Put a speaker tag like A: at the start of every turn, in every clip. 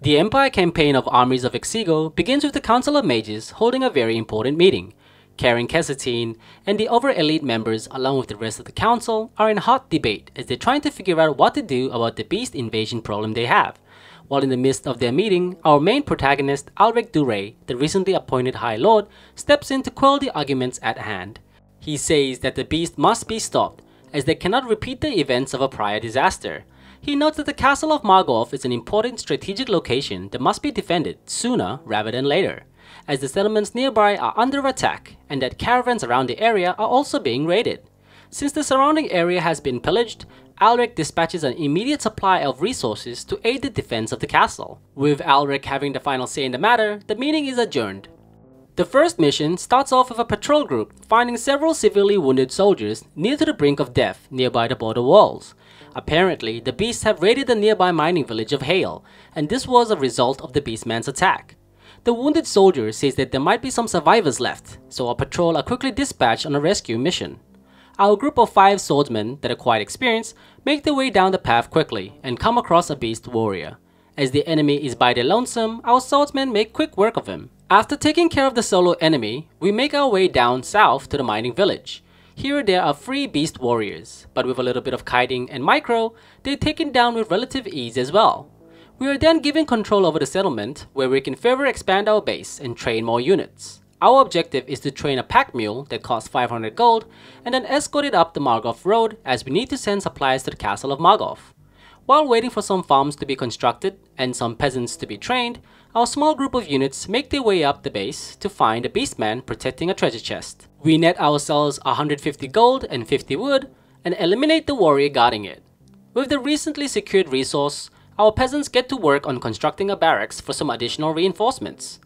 A: The Empire campaign of Armies of Exigo begins with the Council of Mages holding a very important meeting. Karen Casatine and the other elite members along with the rest of the council are in hot debate as they're trying to figure out what to do about the beast invasion problem they have. While in the midst of their meeting, our main protagonist, Alric Duray, the recently appointed High Lord, steps in to quell the arguments at hand. He says that the beast must be stopped, as they cannot repeat the events of a prior disaster. He notes that the castle of Margolf is an important strategic location that must be defended sooner rather than later, as the settlements nearby are under attack and that caravans around the area are also being raided. Since the surrounding area has been pillaged, Alric dispatches an immediate supply of resources to aid the defense of the castle. With Alric having the final say in the matter, the meeting is adjourned. The first mission starts off with a patrol group finding several severely wounded soldiers near to the brink of death nearby the border walls. Apparently, the beasts have raided the nearby mining village of Hale, and this was a result of the Beastman's attack. The wounded soldier says that there might be some survivors left, so our patrol are quickly dispatched on a rescue mission. Our group of 5 swordsmen that are quite experienced make their way down the path quickly and come across a beast warrior. As the enemy is by the lonesome, our swordsmen make quick work of him. After taking care of the solo enemy, we make our way down south to the mining village. Here there are 3 beast warriors, but with a little bit of kiting and micro, they're taken down with relative ease as well. We are then given control over the settlement, where we can further expand our base and train more units. Our objective is to train a pack mule that costs 500 gold, and then escort it up the Margolf road as we need to send supplies to the castle of Margolf. While waiting for some farms to be constructed and some peasants to be trained, our small group of units make their way up the base to find a beastman protecting a treasure chest. We net ourselves 150 gold and 50 wood and eliminate the warrior guarding it. With the recently secured resource, our peasants get to work on constructing a barracks for some additional reinforcements.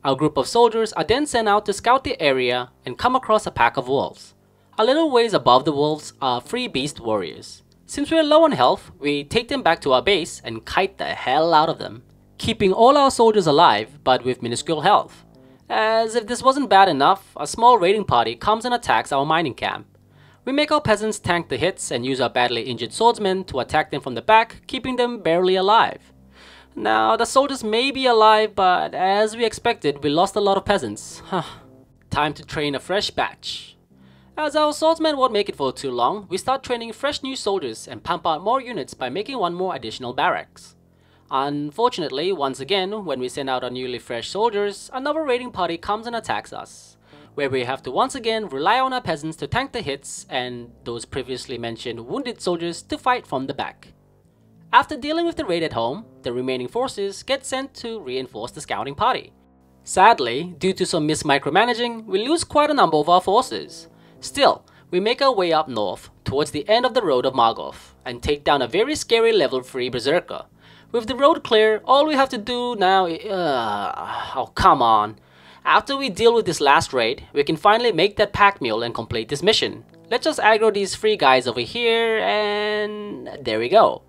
A: Our group of soldiers are then sent out to scout the area and come across a pack of wolves. A little ways above the wolves are 3 beast warriors. Since we're low on health, we take them back to our base and kite the hell out of them, keeping all our soldiers alive but with minuscule health. As if this wasn't bad enough, a small raiding party comes and attacks our mining camp. We make our peasants tank the hits and use our badly injured swordsmen to attack them from the back, keeping them barely alive. Now, the soldiers may be alive, but as we expected, we lost a lot of peasants. Time to train a fresh batch. As our swordsmen won't make it for too long, we start training fresh new soldiers and pump out more units by making one more additional barracks. Unfortunately, once again, when we send out our newly fresh soldiers, another raiding party comes and attacks us, where we have to once again rely on our peasants to tank the hits and those previously mentioned wounded soldiers to fight from the back. After dealing with the raid at home, the remaining forces get sent to reinforce the scouting party. Sadly, due to some mismicromanaging, we lose quite a number of our forces. Still, we make our way up north, towards the end of the road of Margolf, and take down a very scary level 3 berserker. With the road clear, all we have to do now is... oh, come on. After we deal with this last raid, we can finally make that pack mule and complete this mission. Let's just aggro these 3 guys over here, and there we go.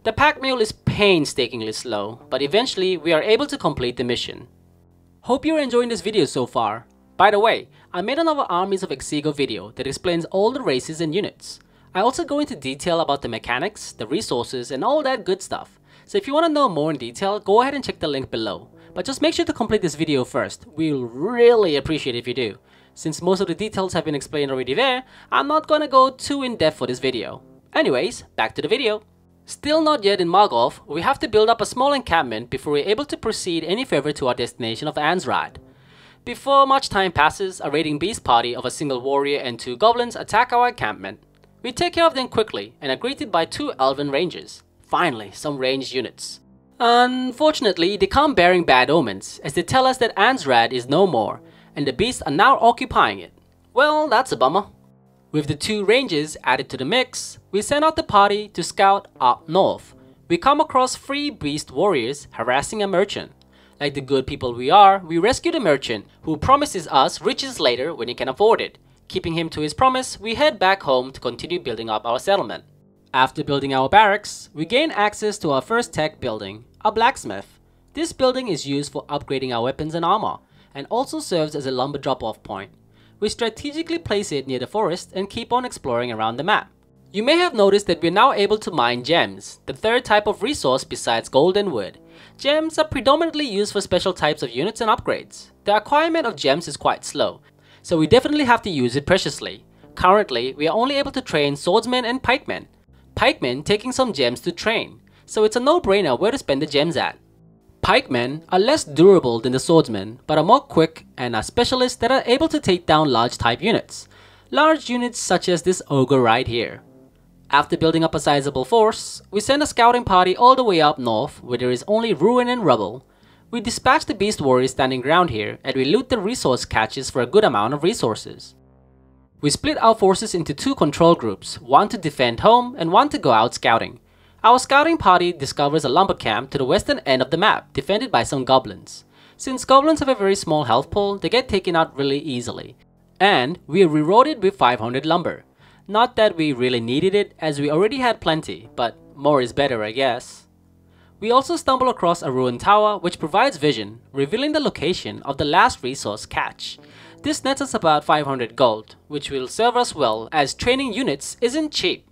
A: The pack mule is painstakingly slow, but eventually we are able to complete the mission. Hope you're enjoying this video so far. By the way, I made another Armies of Exigo video that explains all the races and units. I also go into detail about the mechanics, the resources, and all that good stuff. So if you want to know more in detail, go ahead and check the link below. But just make sure to complete this video first. We'll really appreciate it if you do. Since most of the details have been explained already there, I'm not gonna go too in depth for this video. Anyways, back to the video. Still not yet in Margolf, we have to build up a small encampment before we're able to proceed any further to our destination of Ansrad. Before much time passes, a raiding beast party of a single warrior and 2 goblins attack our encampment. We take care of them quickly and are greeted by 2 elven rangers. Finally, some ranged units. Unfortunately, they come bearing bad omens, as they tell us that Ansrad is no more, and the beasts are now occupying it. Well, that's a bummer. With the 2 rangers added to the mix, we send out the party to scout up north. We come across 3 beast warriors harassing a merchant. Like the good people we are, we rescue the merchant, who promises us riches later when he can afford it. Keeping him to his promise, we head back home to continue building up our settlement. After building our barracks, we gain access to our first tech building, a blacksmith. This building is used for upgrading our weapons and armor, and also serves as a lumber drop-off point. We strategically place it near the forest and keep on exploring around the map. You may have noticed that we're now able to mine gems, the third type of resource besides gold and wood. Gems are predominantly used for special types of units and upgrades. The acquirement of gems is quite slow, so we definitely have to use it preciously. Currently, we are only able to train swordsmen and pikemen. Pikemen taking some gems to train, so it's a no-brainer where to spend the gems at. Pikemen are less durable than the swordsmen, but are more quick and are specialists that are able to take down large type units. Large units such as this ogre right here. After building up a sizable force, we send a scouting party all the way up north where there is only ruin and rubble. We dispatch the beast warriors standing ground here and we loot the resource caches for a good amount of resources. We split our forces into two control groups, one to defend home and one to go out scouting. Our scouting party discovers a lumber camp to the western end of the map defended by some goblins. Since goblins have a very small health pool, they get taken out really easily. And we are reloaded with 500 lumber. Not that we really needed it as we already had plenty, but more is better I guess. We also stumble across a ruined tower which provides vision, revealing the location of the last resource cache. This nets us about 500 gold, which will serve us well as training units isn't cheap.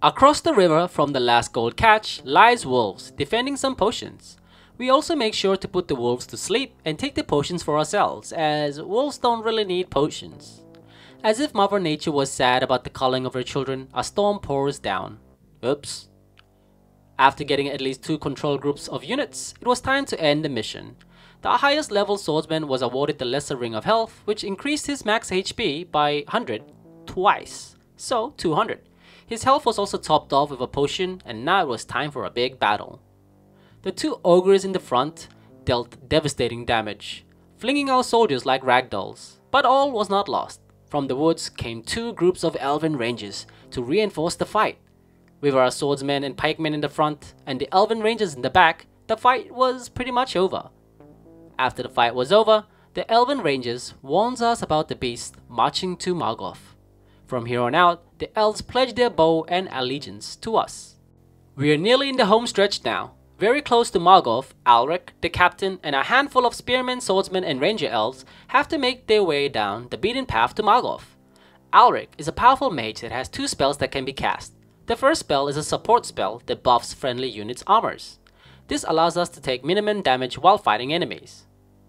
A: Across the river from the last gold cache lies wolves defending some potions. We also make sure to put the wolves to sleep and take the potions for ourselves as wolves don't really need potions. As if Mother Nature was sad about the culling of her children, a storm pours down. Oops. After getting at least 2 control groups of units, it was time to end the mission. The highest level swordsman was awarded the Lesser Ring of Health, which increased his max HP by 100 twice, so 200. His health was also topped off with a potion, and now it was time for a big battle. The 2 ogres in the front dealt devastating damage, flinging our soldiers like ragdolls, but all was not lost. From the woods came 2 groups of elven rangers to reinforce the fight. With our swordsmen and pikemen in the front and the elven rangers in the back, the fight was pretty much over. After the fight was over, the elven rangers warns us about the beast marching to Margoth. From here on out, the elves pledge their bow and allegiance to us. We are nearly in the home stretch now. Very close to Margoth, Alric, the captain, and a handful of spearmen, swordsmen, and ranger elves have to make their way down the beaten path to Margoth. Alric is a powerful mage that has 2 spells that can be cast. The first spell is a support spell that buffs friendly units' armors. This allows us to take minimum damage while fighting enemies.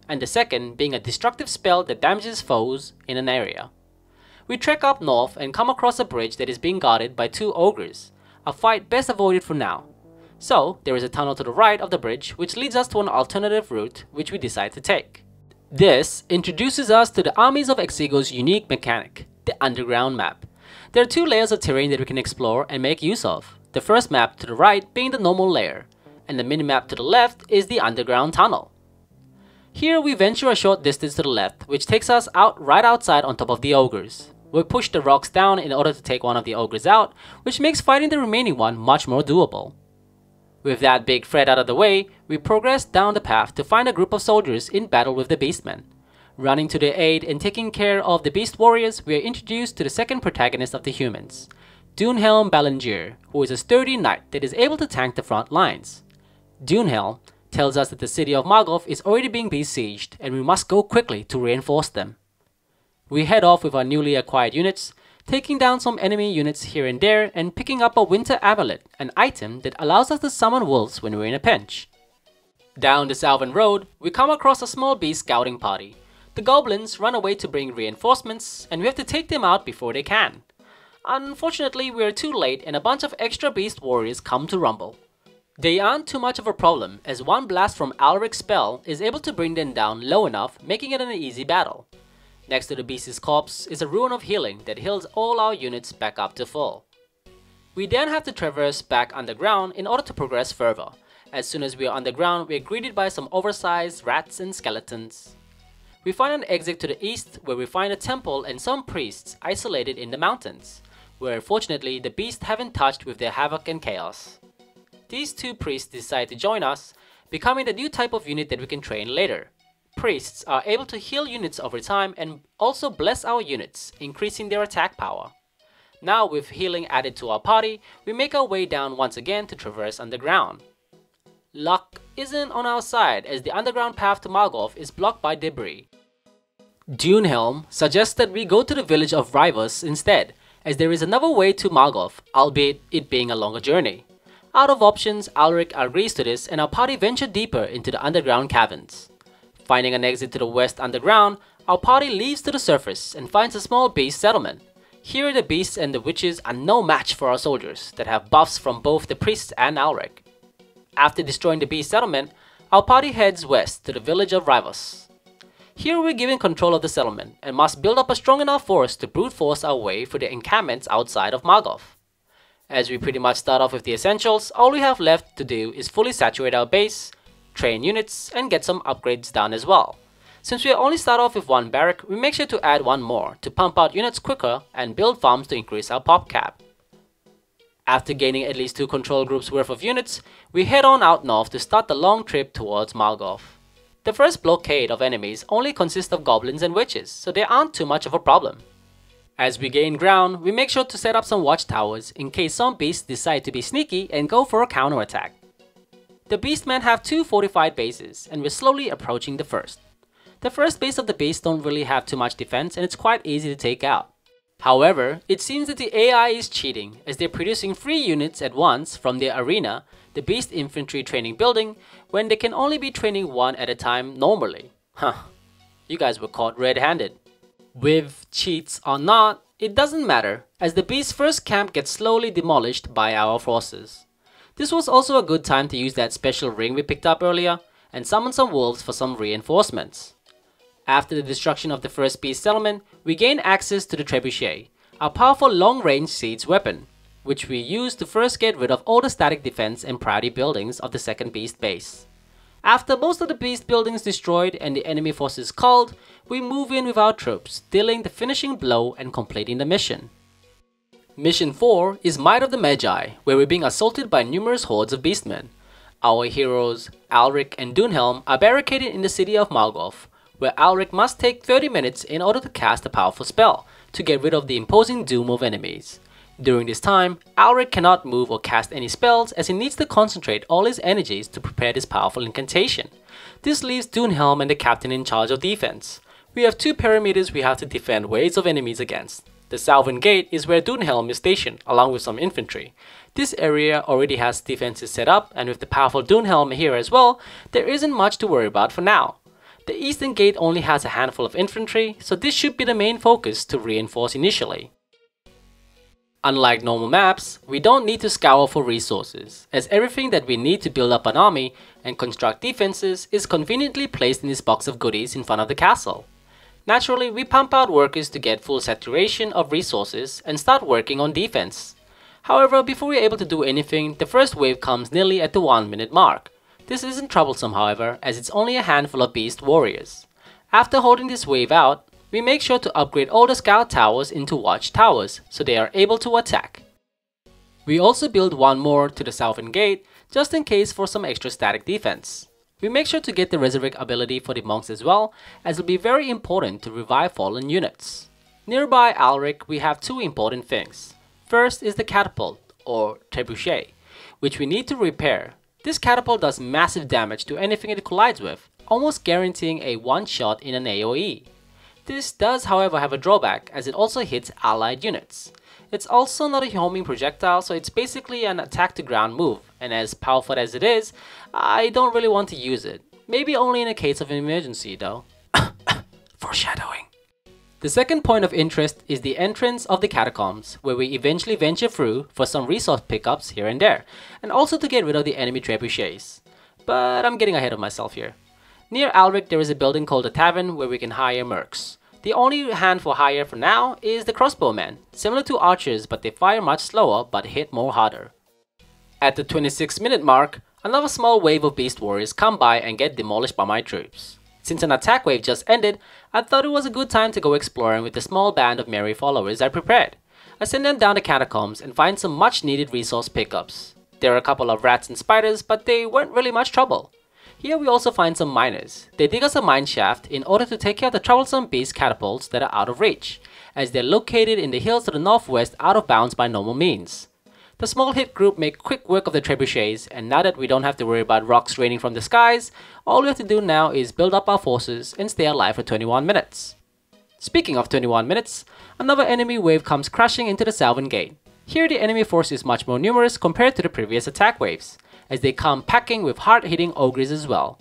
A: And the second being a destructive spell that damages foes in an area. We trek up north and come across a bridge that is being guarded by 2 ogres, a fight best avoided for now. So, there is a tunnel to the right of the bridge which leads us to an alternative route which we decide to take. This introduces us to the Armies of Exigo's unique mechanic, the underground map. There are 2 layers of terrain that we can explore and make use of. The first map to the right being the normal layer, and the minimap to the left is the underground tunnel. Here we venture a short distance to the left which takes us out right outside on top of the ogres. We push the rocks down in order to take one of the ogres out, which makes fighting the remaining one much more doable. With that big threat out of the way, we progress down the path to find a group of soldiers in battle with the beastmen. Running to their aid and taking care of the beast warriors, we are introduced to the second protagonist of the humans, Dunehelm Ballinger, who is a sturdy knight that is able to tank the front lines. Dunehelm tells us that the city of Margoth is already being besieged and we must go quickly to reinforce them. We head off with our newly acquired units, taking down some enemy units here and there and picking up a winter amulet, an item that allows us to summon wolves when we're in a pinch. Down the southern road, we come across a small beast scouting party. The goblins run away to bring reinforcements and we have to take them out before they can. Unfortunately, we are too late and a bunch of extra beast warriors come to rumble. They aren't too much of a problem as one blast from Alric's spell is able to bring them down low enough, making it an easy battle. Next to the beast's corpse is a rune of healing that heals all our units back up to full. We then have to traverse back underground in order to progress further. As soon as we are underground, we are greeted by some oversized rats and skeletons. We find an exit to the east where we find a temple and some priests isolated in the mountains, where fortunately the beasts haven't touched with their havoc and chaos. These 2 priests decide to join us, becoming the new type of unit that we can train later. Priests are able to heal units over time and also bless our units, increasing their attack power. Now with healing added to our party, we make our way down once again to traverse underground. Luck isn't on our side as the underground path to Margoth is blocked by debris. Dunehelm suggests that we go to the village of Rivers instead, as there is another way to Margov, albeit it being a longer journey. Out of options, Alric agrees to this and our party venture deeper into the underground caverns. Finding an exit to the west underground, our party leaves to the surface and finds a small beast settlement. Here the beasts and the witches are no match for our soldiers that have buffs from both the priests and Alric. After destroying the beast settlement, our party heads west to the village of Rivos. Here we're given control of the settlement and must build up a strong enough force to brute force our way through the encampments outside of Margov. As we pretty much start off with the essentials, all we have left to do is fully saturate our base, train units, and get some upgrades done as well. Since we only start off with one barrack, we make sure to add one more to pump out units quicker and build farms to increase our pop cap. After gaining at least 2 control groups worth of units, we head on out north to start the long trip towards Margov. The first blockade of enemies only consists of goblins and witches, so they aren't too much of a problem. As we gain ground, we make sure to set up some watchtowers in case some beasts decide to be sneaky and go for a counterattack. The beastmen have 2 fortified bases, and we're slowly approaching the first. The first base of the beasts don't really have too much defense and it's quite easy to take out. However, it seems that the AI is cheating as they're producing 3 units at once from their arena, the beast infantry training building, when they can only be training 1 at a time normally. You guys were caught red-handed. With cheats or not, it doesn't matter, as the beast's first camp gets slowly demolished by our forces. This was also a good time to use that special ring we picked up earlier, and summon some wolves for some reinforcements. After the destruction of the first beast settlement, we gain access to the trebuchet, a powerful long-range siege weapon, which we use to first get rid of all the static defense and priority buildings of the second beast base. After most of the beast buildings destroyed and the enemy forces culled, we move in with our troops, dealing the finishing blow and completing the mission. Mission 4 is Might of the Magi, where we're being assaulted by numerous hordes of beastmen. Our heroes, Alric and Dunhelm, are barricaded in the city of Margov, where Alric must take 30 minutes in order to cast a powerful spell to get rid of the imposing doom of enemies. During this time, Alric cannot move or cast any spells as he needs to concentrate all his energies to prepare this powerful incantation. This leaves Dunhelm and the captain in charge of defense. We have 2 perimeters we have to defend waves of enemies against. The southern gate is where Dunhelm is stationed along with some infantry. This area already has defenses set up, and with the powerful Dunhelm here as well, there isn't much to worry about for now. The eastern gate only has a handful of infantry, so this should be the main focus to reinforce initially. Unlike normal maps, we don't need to scour for resources, as everything that we need to build up an army and construct defenses is conveniently placed in this box of goodies in front of the castle. Naturally, we pump out workers to get full saturation of resources and start working on defense. However, before we're able to do anything, the first wave comes nearly at the 1-minute mark. This isn't troublesome however, as it's only a handful of beast warriors. After holding this wave out, we make sure to upgrade all the scout towers into watch towers so they are able to attack. We also build one more to the southern gate just in case for some extra static defense. We make sure to get the resurrect ability for the monks as well, as it will be very important to revive fallen units. Nearby Alric we have 2 important things. First is the catapult, or trebuchet, which we need to repair. This catapult does massive damage to anything it collides with, almost guaranteeing a one-shot in an AoE. This does however have a drawback as it also hits allied units. It's also not a homing projectile, so it's basically an attack to ground move, and as powerful as it is, I don't really want to use it. Maybe only in a case of an emergency though. Foreshadowing. The second point of interest is the entrance of the catacombs, where we eventually venture through for some resource pickups here and there, and also to get rid of the enemy trebuchets. But I'm getting ahead of myself here. Near Alric there is a building called the Tavern where we can hire mercs. The only hand for hire for now is the crossbowmen, similar to archers but they fire much slower but hit more harder. At the 26-minute mark, another small wave of beast warriors come by and get demolished by my troops. Since an attack wave just ended, I thought it was a good time to go exploring with the small band of merry followers I prepared. I send them down the catacombs and find some much needed resource pickups. There are a couple of rats and spiders, but they weren't really much trouble. Here we also find some miners. They dig us a mine shaft in order to take care of the troublesome beast catapults that are out of reach, as they're located in the hills to the northwest out of bounds by normal means. The small hit group make quick work of the trebuchets, and now that we don't have to worry about rocks raining from the skies, all we have to do now is build up our forces and stay alive for 21 minutes. Speaking of 21 minutes, another enemy wave comes crashing into the southern gate. Here the enemy force is much more numerous compared to the previous attack waves, as they come packing with hard-hitting ogres as well.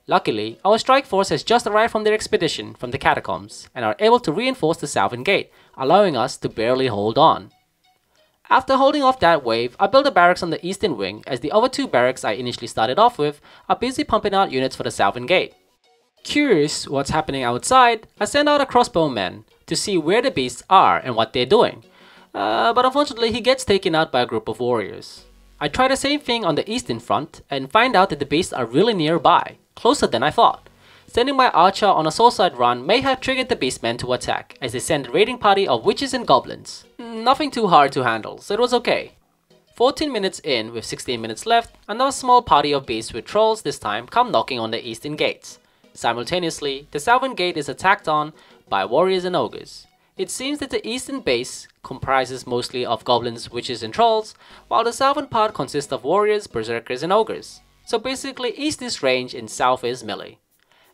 A: Luckily, our strike force has just arrived from their expedition from the catacombs and are able to reinforce the southern gate, allowing us to barely hold on. After holding off that wave, I built a barracks on the eastern wing as the other two barracks I initially started off with are busy pumping out units for the southern gate. Curious what's happening outside, I send out a crossbowman to see where the beasts are and what they're doing. But unfortunately he gets taken out by a group of warriors. I try the same thing on the eastern front and find out that the beasts are really nearby, closer than I thought. Sending my archer on a suicide run may have triggered the beastmen to attack as they send a raiding party of witches and goblins. Nothing too hard to handle, so it was okay. 14 minutes in with 16 minutes left, another small party of beasts with trolls this time come knocking on the eastern gates. Simultaneously, the southern gate is attacked on by warriors and ogres. It seems that the eastern base comprises mostly of goblins, witches and trolls, while the southern part consists of warriors, berserkers and ogres. So basically east is range and south is melee.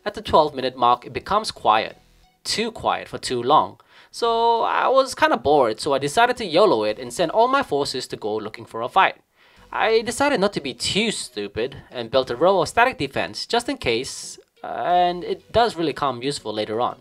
A: At the 12-minute mark it becomes quiet. Too quiet for too long. So I was kinda bored, so I decided to YOLO it and send all my forces to go looking for a fight. I decided not to be too stupid and built a row of static defense just in case, and it does really come useful later on.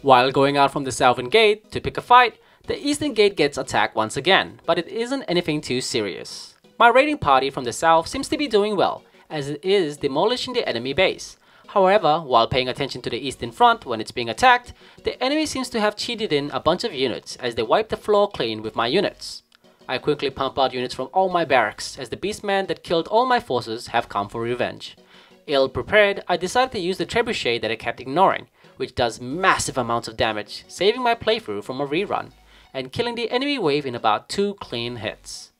A: While going out from the southern gate to pick a fight, the eastern gate gets attacked once again, but it isn't anything too serious. My raiding party from the south seems to be doing well, as it is demolishing the enemy base. However, while paying attention to the eastern front when it's being attacked, the enemy seems to have cheated in a bunch of units as they wipe the floor clean with my units. I quickly pump out units from all my barracks as the beastmen that killed all my forces have come for revenge. Ill prepared, I decided to use the trebuchet that I kept ignoring, which does massive amounts of damage, saving my playthrough from a rerun, and killing the enemy wave in about 2 clean hits.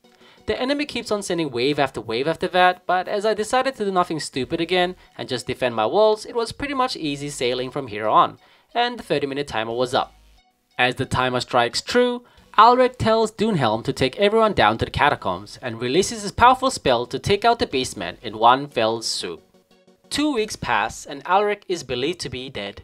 A: The enemy keeps on sending wave after that, but as I decided to do nothing stupid again and just defend my walls, it was pretty much easy sailing from here on, and the 30-minute timer was up. As the timer strikes true, Alric tells Dunehelm to take everyone down to the catacombs and releases his powerful spell to take out the beastmen in one fell swoop. 2 weeks pass and Alric is believed to be dead.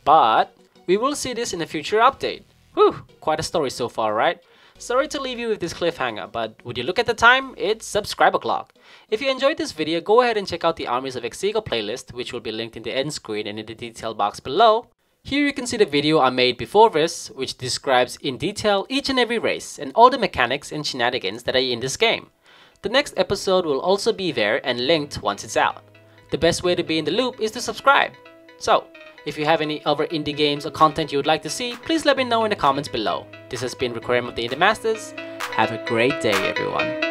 A: But we will see this in a future update. Whew, quite a story so far, right? Sorry to leave you with this cliffhanger, but would you look at the time? It's subscriber clock. If you enjoyed this video, go ahead and check out the Armies of Exigo playlist, which will be linked in the end screen and in the detail box below. Here you can see the video I made before this, which describes in detail each and every race and all the mechanics and shenanigans that are in this game. The next episode will also be there and linked once it's out. The best way to be in the loop is to subscribe. So, if you have any other indie games or content you would like to see, please let me know in the comments below. This has been Requiem of the IndieMasters. Have a great day, everyone.